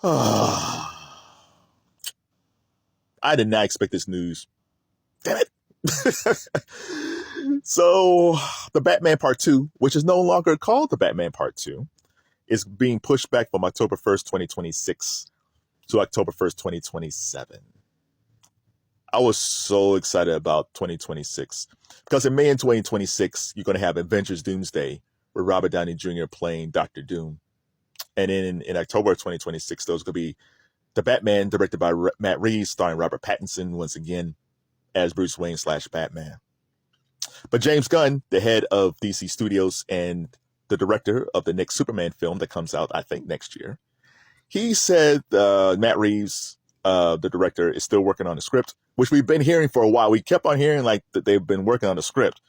I did not expect this news. Damn it. So, the Batman Part 2, which is no longer called the Batman Part 2, is being pushed back from October 1st, 2026 to October 1st, 2027. I was so excited about 2026 because in May in 2026, you're going to have Avengers Doomsday with Robert Downey Jr. playing Dr. Doom. And then in October of 2026, there's going to be The Batman, directed by Matt Reeves, starring Robert Pattinson once again as Bruce Wayne / Batman. But James Gunn, the head of DC Studios and the director of the next Superman film that comes out, I think, next year, he said Matt Reeves, the director, is still working on the script, which we've been hearing for a while. We kept on hearing like that they've been working on the script.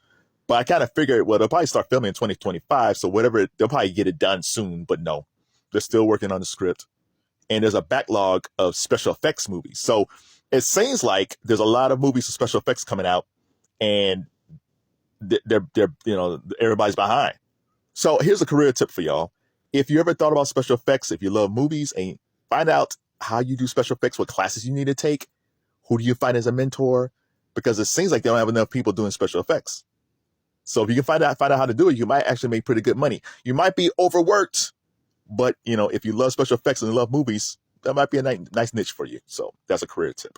But I kind of figured, well, they'll probably start filming in 2025, so whatever, they'll probably get it done soon. But no, they're still working on the script. And there's a backlog of special effects movies. So it seems like there's a lot of movies with special effects coming out, and they're everybody's behind. So here's a career tip for y'all. If you ever thought about special effects, if you love movies and find out how you do special effects, what classes you need to take, who do you find as a mentor? Because it seems like they don't have enough people doing special effects. So if you can find out how to do it, you might actually make pretty good money. You might be overworked, but if you love special effects and love movies, that might be a nice niche for you. So that's a career tip.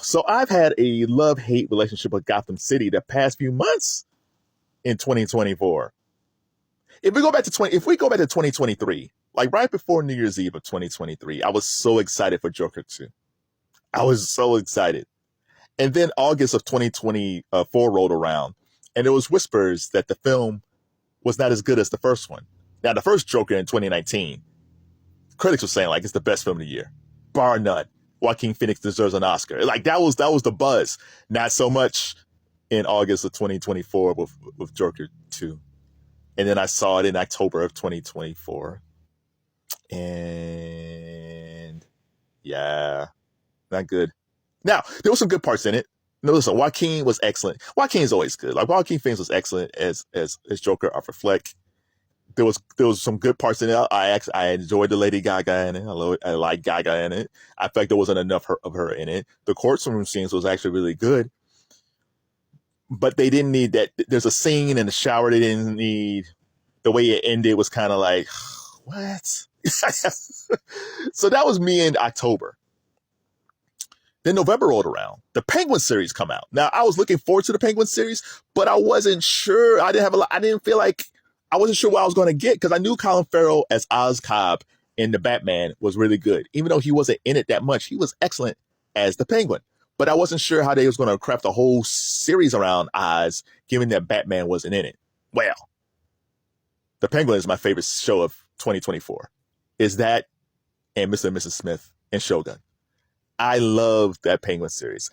So I've had a love-hate relationship with Gotham City the past few months in 2024. If we go back to 2023, like right before New Year's Eve of 2023, I was so excited for Joker 2. I was so excited. And then August of 2024 rolled around, and there was whispers that the film was not as good as the first one. Now, the first Joker in 2019, critics were saying like it's the best film of the year, bar none. Joaquin Phoenix deserves an Oscar. Like that was the buzz. Not so much in August of 2024 with Joker 2. And then I saw it in October of 2024. And yeah, not good. Now, there were some good parts in it. No, listen, Joaquin was excellent. Joaquin's always good. Like Joaquin Phoenix was excellent as Joker, Arthur Fleck. There was some good parts in it. I enjoyed the Lady Gaga in it. I like Gaga in it. I felt like there wasn't enough of her in it. The courtroom scenes was actually really good, but they didn't need that. There's a scene in the shower they didn't need. The way it ended was kind of like, what? So that was me in October. Then November rolled around. The Penguin series come out. Now I was looking forward to the Penguin series, but I wasn't sure. I wasn't sure what I was going to get because I knew Colin Farrell as Oz Cobb in the Batman was really good. Even though he wasn't in it that much, he was excellent as the Penguin. But I wasn't sure how they was going to craft a whole series around Oz, given that Batman wasn't in it. Well, the Penguin is my favorite show of 2024. Is that and Mr. and Mrs. Smith and Shogun. I love that Penguin series.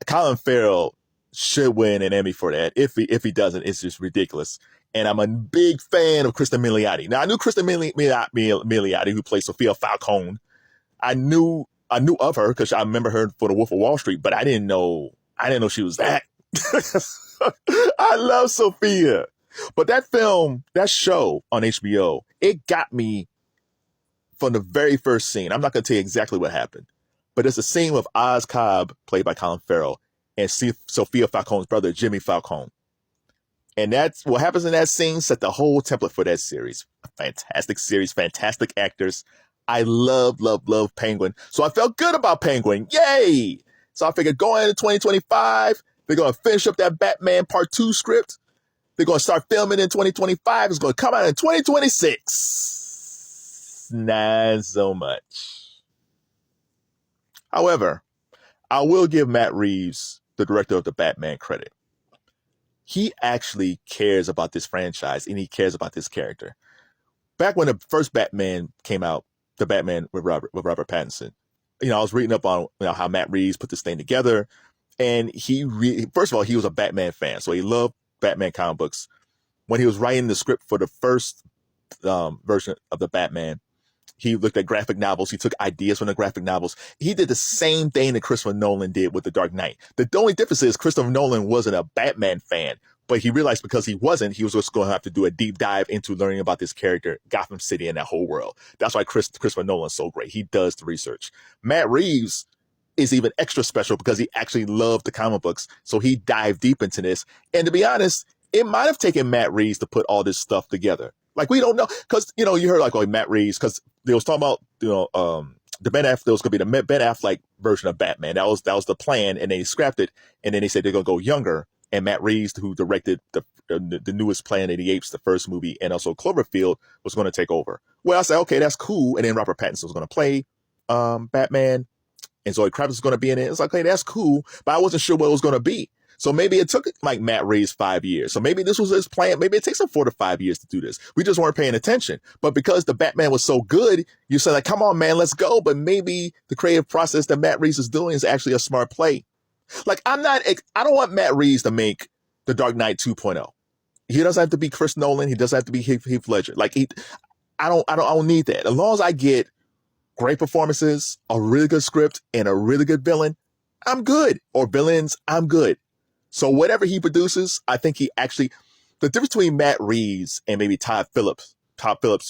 Colin Farrell should win an Emmy for that. If he doesn't, it's just ridiculous. And I'm a big fan of Kristen Milioti. Now I knew Kristen Milioti, who plays Sophia Falcone. I knew of her because I remember her for The Wolf of Wall Street, but I didn't know she was that. I love Sophia. But that show on HBO, it got me from the very first scene. I'm not going to tell you exactly what happened, but it's a scene with Oz Cobb, played by Colin Farrell, and Sophia Falcone's brother, Jimmy Falcone. And that's what happens in that scene set the whole template for that series. Fantastic series, fantastic actors. I love Penguin. So I felt good about Penguin. Yay! So I figured going into 2025, they're going to finish up that Batman Part 2 script. They're going to start filming in 2025. It's going to come out in 2026. Not so much. However, I will give Matt Reeves, the director of the Batman, credit. He actually cares about this franchise and he cares about this character. Back when the first Batman came out, the Batman with Robert Pattinson, I was reading up on how Matt Reeves put this thing together, and first of all, he was a Batman fan, so he loved Batman comic books. When he was writing the script for the first version of the Batman, he looked at graphic novels. He took ideas from the graphic novels. He did the same thing that Christopher Nolan did with The Dark Knight. The only difference is Christopher Nolan wasn't a Batman fan, But he realized because he wasn't, he was just going to have to do a deep dive into learning about this character, Gotham City, and that whole world. That's why Christopher Nolan's so great. He does the research. Matt Reeves is even extra special because he actually loved the comic books. So he dived deep into this. And to be honest, it might have taken Matt Reeves to put all this stuff together. Like, we don't know. Because, you know, you heard like, oh, Matt Reeves, because they was talking about, you know, the Ben Affleck, there was going to be the Ben Affleck version of Batman. That was the plan, and they scrapped it. And then they said they're going to go younger. And Matt Reeves, who directed the newest Planet of the Apes, the first movie, and also Cloverfield, was going to take over. Well, I said, okay, that's cool. And then Robert Pattinson was going to play Batman, and Zoe Kravitz was going to be in it. It's like, okay, that's cool, but I wasn't sure what it was going to be. So maybe it took like Matt Reeves 5 years. So maybe this was his plan. Maybe it takes him 4 to 5 years to do this. We just weren't paying attention. But because the Batman was so good, you said like, come on, man, let's go. But maybe the creative process that Matt Reeves is doing is actually a smart play. Like, I don't want Matt Reeves to make The Dark Knight 2.0. He doesn't have to be Chris Nolan. He doesn't have to be Heath Ledger. Like, I don't need that. As long as I get great performances, a really good script, and a really good villain, I'm good. Or villains, I'm good. So whatever he produces, I think he actually, the difference between Matt Reeves and maybe Todd Phillips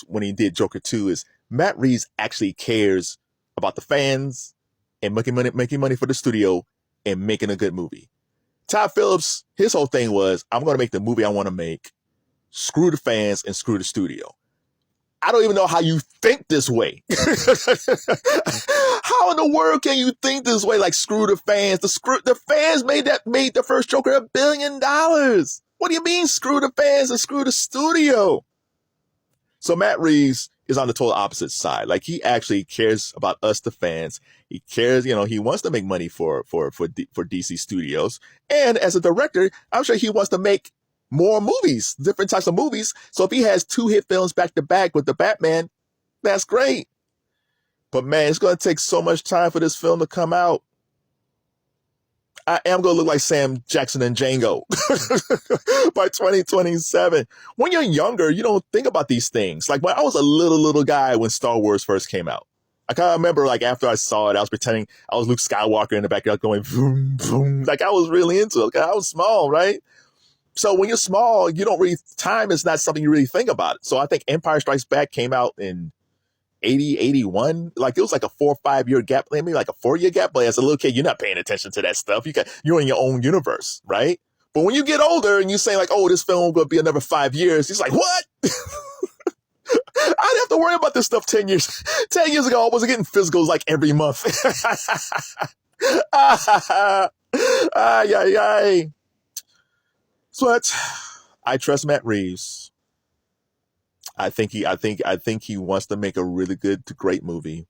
when he did Joker 2 is Matt Reeves actually cares about the fans and making money for the studio and making a good movie. Todd Phillips, his whole thing was, I'm going to make the movie I want to make, screw the fans and screw the studio. I don't even know how you think this way. How in the world can you think this way? Like, screw the fans. The fans made the first Joker $1 billion. What do you mean, screw the fans and screw the studio? So Matt Reeves is on the total opposite side. Like, he actually cares about us, the fans. He cares, you know, he wants to make money for DC Studios. And as a director, I'm sure he wants to make more movies, different types of movies. So if he has 2 hit films back to back with the Batman, that's great. But man, it's going to take so much time for this film to come out. I am going to look like Sam Jackson and Django by 2027. When you're younger, you don't think about these things. Like, when I was a little guy when Star Wars first came out, I kind of remember, like, after I saw it, I was pretending I was Luke Skywalker in the backyard going boom, boom. Like, I was really into it. I was small, right? So when you're small, you don't really, time is not something you really think about. So I think Empire Strikes Back came out in 80, 81. Like, it was like a 4 or 5 year gap, maybe like a 4-year gap. But as a little kid, you're not paying attention to that stuff. You're in your own universe, right? But when you get older and you say like, oh, this film will be another 5 years, he's like, what? I didn't have to worry about this stuff 10 years. 10 years ago, I wasn't getting physicals like every month. Ay. But I trust Matt Reeves. I think he wants to make a really good to great movie.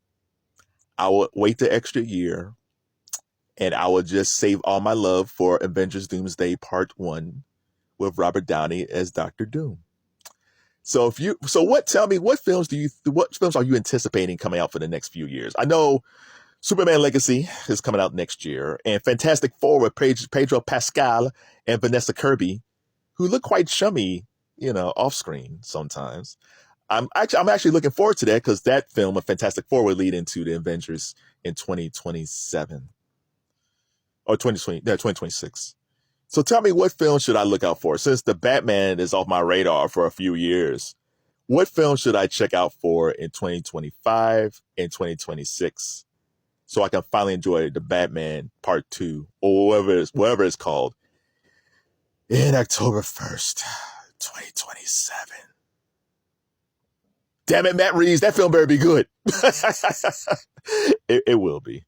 I will wait the extra year, and I will just save all my love for Avengers Doomsday Part 1 with Robert Downey as Dr. Doom. Tell me, what films are you anticipating coming out for the next few years? I know Superman Legacy is coming out next year, and Fantastic Four with Pedro Pascal and Vanessa Kirby, who look quite chummy, you know, off screen sometimes. I'm actually looking forward to that, because that film of Fantastic Four will lead into the Avengers in 2027 or 2026. So tell me, what film should I look out for? Since the Batman is off my radar for a few years, what film should I check out for in 2025 and 2026? So I can finally enjoy the Batman Part 2 or whatever it's called in October 1st, 2027. Damn it, Matt Reeves, that film better be good. It will be.